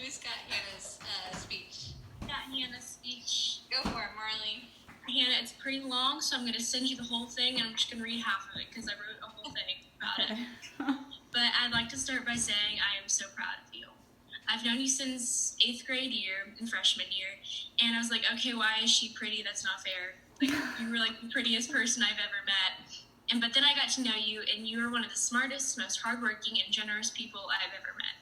who's got Hannah's speech? Got Hannah's speech. Go for it, Marley. Hannah, it's pretty long, so I'm going to send you the whole thing, and I'm just going to read half of it because I wrote a whole thing about it. But I'd like to start by saying I am so proud of you. I've known you since 8th grade year and freshman year, and I was like, okay, why is she pretty? That's not fair. Like, you were like the prettiest person I've ever met. But then I got to know you, and you are one of the smartest, most hardworking, and generous people I've ever met.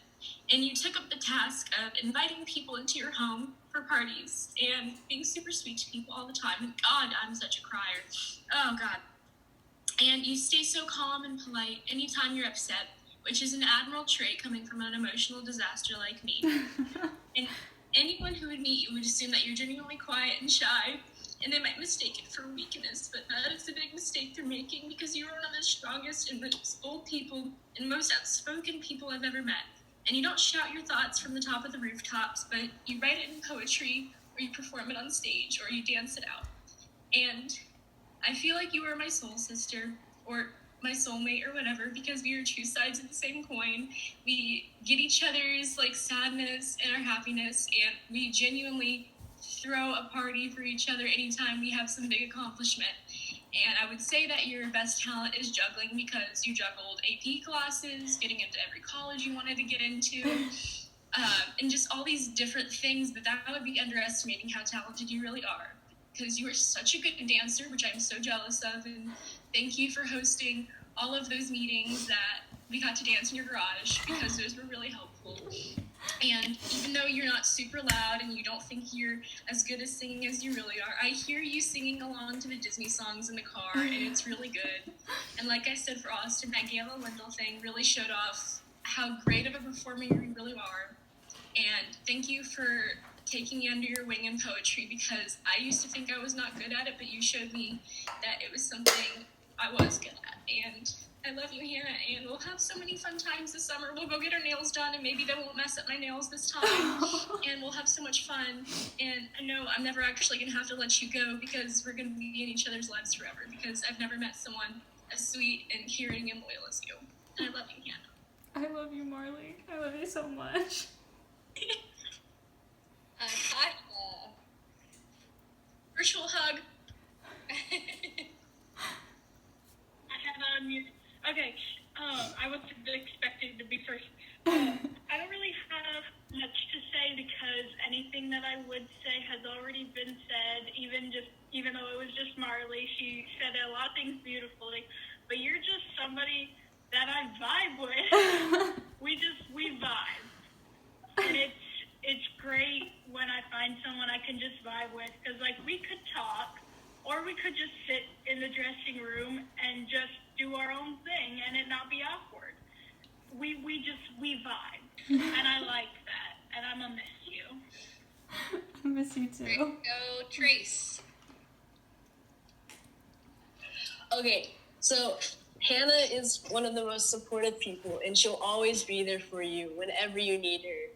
And you took up the task of inviting people into your home for parties and being super sweet to people all the time. And God, I'm such a crier. Oh, God. And you stay so calm and polite anytime you're upset, which is an admirable trait coming from an emotional disaster like me. And anyone who would meet you would assume that you're genuinely quiet and shy, and they might mistake it for weakness, but that is a big mistake they're making because you are one of the strongest and most bold people and most outspoken people I've ever met. And you don't shout your thoughts from the top of the rooftops, but you write it in poetry, or you perform it on stage, or you dance it out. And I feel like you are my soul sister, or my soulmate, or whatever, because we are two sides of the same coin. We get each other's like sadness and our happiness, and we genuinely throw a party for each other anytime we have some big accomplishment. And I would say that your best talent is juggling because you juggled AP classes, getting into every college you wanted to get into, and just all these different things, but that would be underestimating how talented you really are, because you are such a good dancer, which I'm so jealous of, and thank you for hosting all of those meetings that we got to dance in your garage, because those were really helpful. And even though you're not super loud and you don't think you're as good at singing as you really are, I hear you singing along to the Disney songs in the car, and it's really good. And like I said for Austin, that Gayla Wendell thing really showed off how great of a performer you really are. And thank you for taking me under your wing in poetry, because I used to think I was not good at it, but you showed me that it was something I was good at. And I love you, Hannah, and we'll have so many fun times this summer. We'll go get our nails done, and maybe they won't mess up my nails this time, and we'll have so much fun. And I know I'm never actually going to have to let you go, because we're going to be in each other's lives forever, because I've never met someone as sweet and caring and loyal as you. And I love you, Hannah. I love you, Marley. I love you so much. Virtual hug. I have on mute. Okay, I wasn't expecting to be first. I don't really have much to say, because anything that I would say has already been said. Even though it was just Marley, she said a lot of things beautifully. But you're just somebody that I vibe with. we vibe, and it's great when I find someone I can just vibe with, because like we could talk, or we could just sit in the dressing room and just do our own thing and it not be awkward. We vibe, and I like that, and I'm gonna miss you. I miss you too. Go, Trace. Okay, so Hannah is one of the most supportive people, and she'll always be there for you whenever you need her.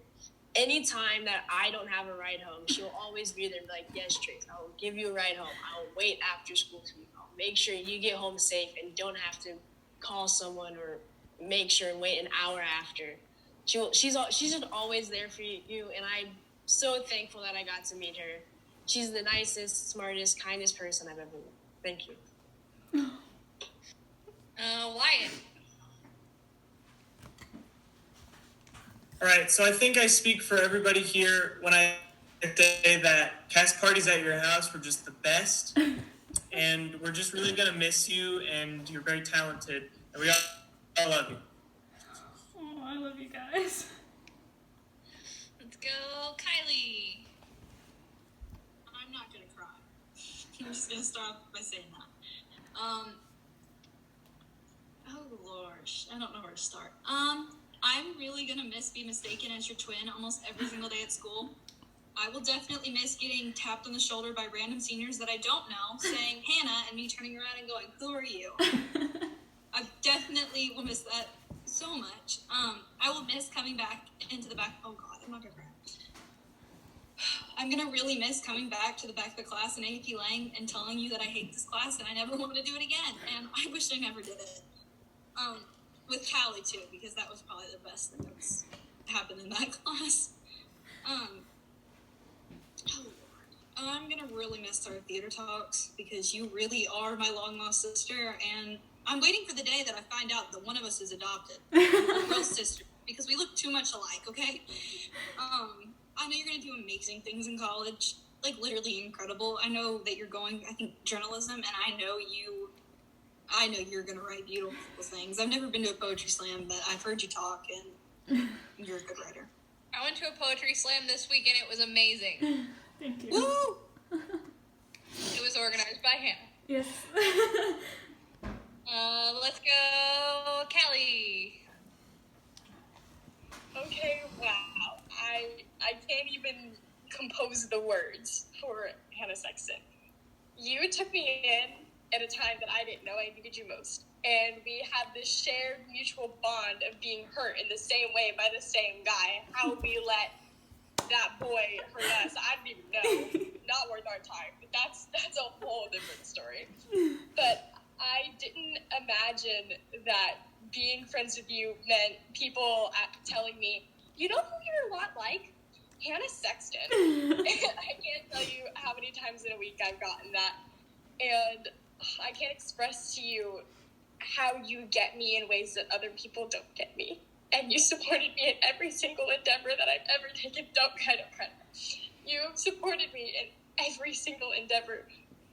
Anytime that I don't have a ride home, she'll always be there and be like, yes, Trace, I'll give you a ride home. I'll wait after school to you. I'll make sure you get home safe and don't have to call someone or make sure and wait an hour after. She's just always there for you, and I'm so thankful that I got to meet her. She's the nicest, smartest, kindest person I've ever met. Thank you. Wyatt. All right, so I think I speak for everybody here when I say that cast parties at your house were just the best, and we're just really gonna miss you, and you're very talented, and we all love you. Oh, I love you guys. Let's go, Kylie. I'm not gonna cry. I'm just gonna start off by saying that. Oh gosh, I don't know where to start. I'm really gonna miss Be Mistaken as your twin almost every single day at school. I will definitely miss getting tapped on the shoulder by random seniors that I don't know, saying Hannah, and me turning around and going, who are you? I definitely will miss that so much. I will miss coming back into the back. Oh God, I'm not gonna cry. I'm gonna really miss coming back to the back of the class in AP Lang and telling you that I hate this class and I never want to do it again. And I wish I never did it. With Callie too, because that was probably the best thing that's happened in that class. our theater talks because you really are my long lost sister, and I'm waiting for the day that I find out that one of us is adopted. We're real sisters because we look too much alike, okay? I know you're gonna do amazing things in college, like literally incredible. I know that you're going, I think, journalism, and I know you're gonna write beautiful things. I've never been to a poetry slam, but I've heard you talk, and you're a good writer. I went to a poetry slam this week and it was amazing. Thank you. Woo! It was organized by Hannah. Yes. Let's go, Callie. Okay, wow. I can't even compose the words for Hannah Sexton. You took me in at a time that I didn't know I needed you most. And we had this shared mutual bond of being hurt in the same way by the same guy. How we let that boy hurt us, I don't even know. Not worth our time. But that's a whole different story. But I didn't imagine that being friends with you meant people telling me, you know who you're a lot like? Hannah Sexton. I can't tell you how many times in a week I've gotten that. And I can't express to you how you get me in ways that other people don't get me. And you supported me in every single endeavor that I've ever taken. Don't credit. You supported me in every single endeavor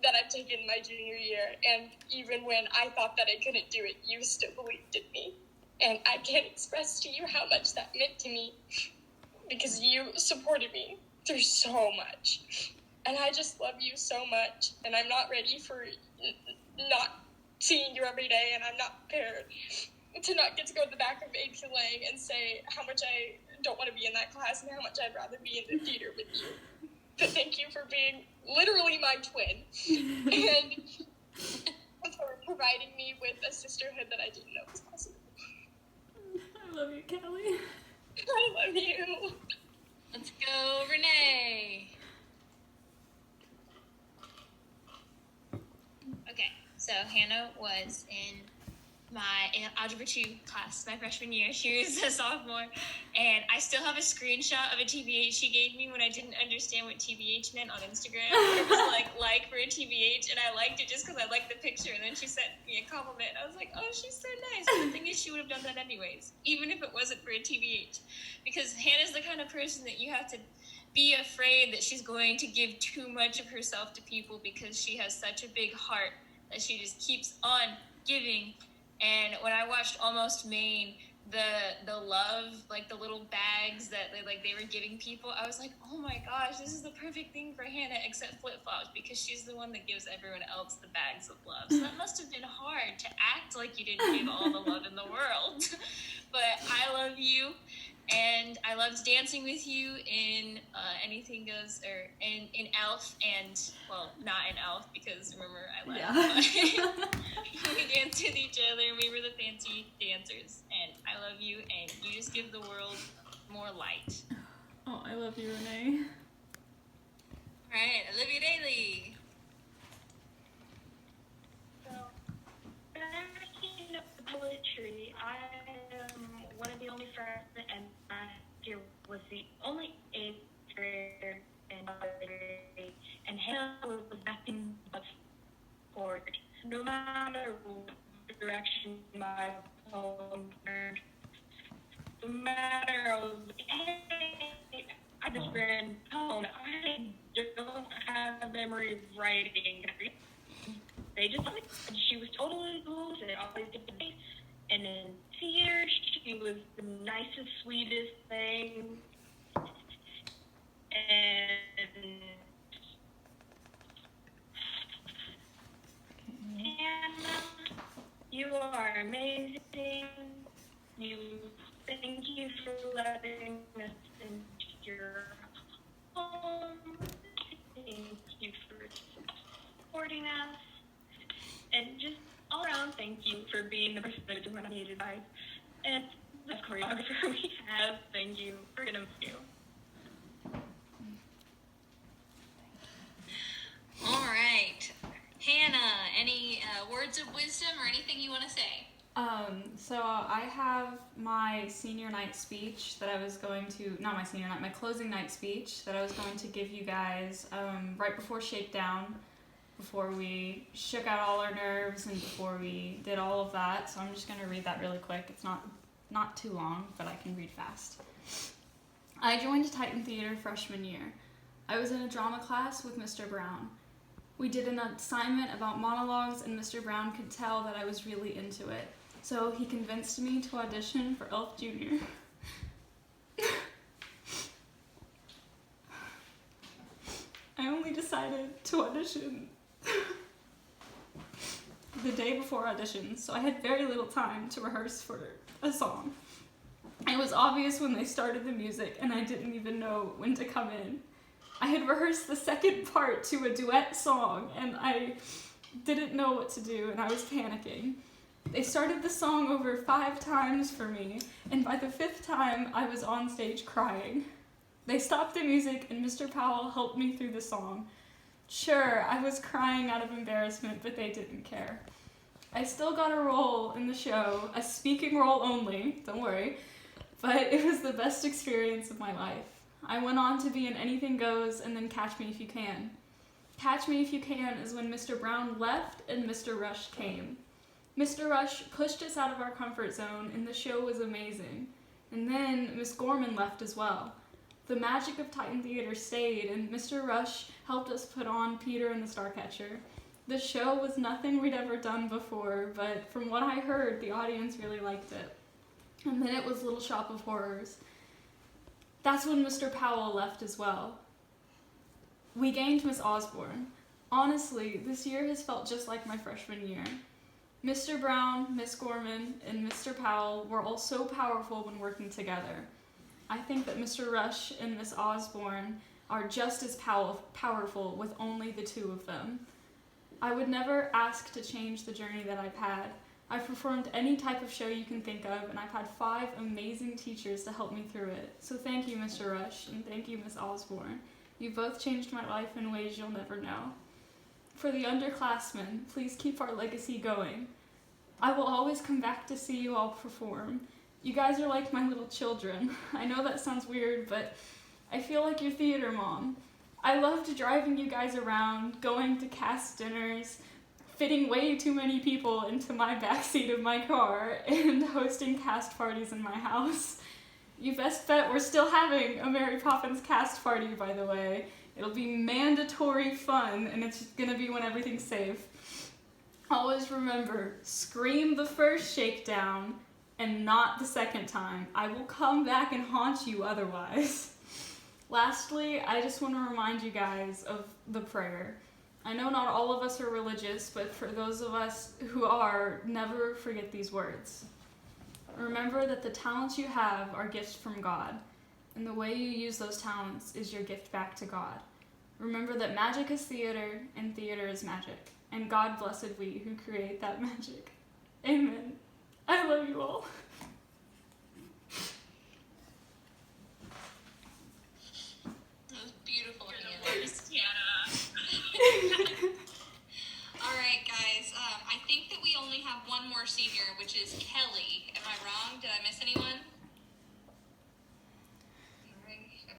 that I've taken my junior year. And even when I thought that I couldn't do it, you still believed in me. And I can't express to you how much that meant to me because you supported me through so much. And I just love you so much. And I'm not ready for not seeing you every day, and I'm not prepared to not get to go to the back of AP Lang and say how much I don't want to be in that class and how much I'd rather be in the theater with you. But thank you for being literally my twin and for providing me with a sisterhood that I didn't know was possible. I love you, Callie. I love you. Let's go, Renee. Okay, so Hannah was in my Algebra 2 class my freshman year. She was a sophomore, and I still have a screenshot of a TBH she gave me when I didn't understand what TBH meant on Instagram. It was like for a TBH, and I liked it just because I liked the picture, and then she sent me a compliment. I was like, oh, she's so nice. But the thing is, she would have done that anyways, even if it wasn't for a TBH, because Hannah's the kind of person that you have to be afraid that she's going to give too much of herself to people because she has such a big heart that she just keeps on giving. And when I watched Almost Maine, the love, like the little bags that they were giving people, I was like, oh my gosh, this is the perfect thing for Hannah, except flip-flops, because she's the one that gives everyone else the bags of love. So that must have been hard to act like you didn't give all the love in the world. But I love you. And I loved dancing with you in Anything Goes, or in Elf, and, well, not in Elf, because remember, I left. Yeah. But we danced with each other, and we were the fancy dancers, and I love you, and you just give the world more light. Oh, I love you, Renee. All right, Olivia Daly. So, backing up the poetry, I am one of the only freshmen, and last year was the only 8th grader in grade, and Hannah was backing us forward. No matter what direction my poem turned, no matter, I was like, hey, I just ran home. I don't have a memory of writing. They just, she was totally cool, and always did the face. And in theater, she was the nicest, sweetest thing. And Hannah, you are amazing. Thank you for letting us into your home. Thank you for supporting us. And just all around, thank you for being the person that I needed by. And the choreographer we have, thank you. We're gonna miss you. All right. Hannah, any words of wisdom or anything you want to say? So I have my senior night speech that I was going to, not my senior night, my closing night speech that I was going to give you guys right before Shakedown, before we shook out all our nerves and before we did all of that. So I'm just going to read that really quick. It's not too long, but I can read fast. I joined Titan Theater freshman year. I was in a drama class with Mr. Brown. We did an assignment about monologues, and Mr. Brown could tell that I was really into it. So he convinced me to audition for Elf Jr. I only decided to audition the day before audition, so I had very little time to rehearse for a song. It was obvious when they started the music, and I didn't even know when to come in. I had rehearsed the second part to a duet song, and I didn't know what to do, and I was panicking. They started the song over 5 times for me, and by the 5th time, I was on stage crying. They stopped the music, and Mr. Powell helped me through the song. Sure, I was crying out of embarrassment, but they didn't care. I still got a role in the show, a speaking role only, don't worry, but it was the best experience of my life. I went on to be in Anything Goes and then Catch Me If You Can. Catch Me If You Can is when Mr. Brown left and Mr. Rush came. Mr. Rush pushed us out of our comfort zone and the show was amazing. And then Miss Gorman left as well. The magic of Titan Theater stayed and Mr. Rush helped us put on Peter and the Starcatcher. The show was nothing we'd ever done before, but from what I heard, the audience really liked it. And then it was Little Shop of Horrors. That's when Mr. Powell left as well. We gained Miss Osborne. Honestly, this year has felt just like my freshman year. Mr. Brown, Miss Gorman, and Mr. Powell were all so powerful when working together. I think that Mr. Rush and Miss Osborne are just as powerful with only the 2 of them. I would never ask to change the journey that I've had. I've performed any type of show you can think of, and I've had 5 amazing teachers to help me through it. So thank you, Mr. Rush, and thank you, Miss Osborne. You both changed my life in ways you'll never know. For the underclassmen, please keep our legacy going. I will always come back to see you all perform. You guys are like my little children. I know that sounds weird, but I feel like your theater mom. I loved driving you guys around, going to cast dinners, fitting way too many people into my backseat of my car, and hosting cast parties in my house. You best bet we're still having a Mary Poppins cast party, by the way. It'll be mandatory fun, and it's gonna be when everything's safe. Always remember, scream the first shakedown, and not the second time. I will come back and haunt you otherwise. Lastly, I just want to remind you guys of the prayer. I know not all of us are religious, but for those of us who are, never forget these words. Remember that the talents you have are gifts from God, and the way you use those talents is your gift back to God. Remember that magic is theater, and theater is magic, and God blessed we who create that magic. Amen. I love you all.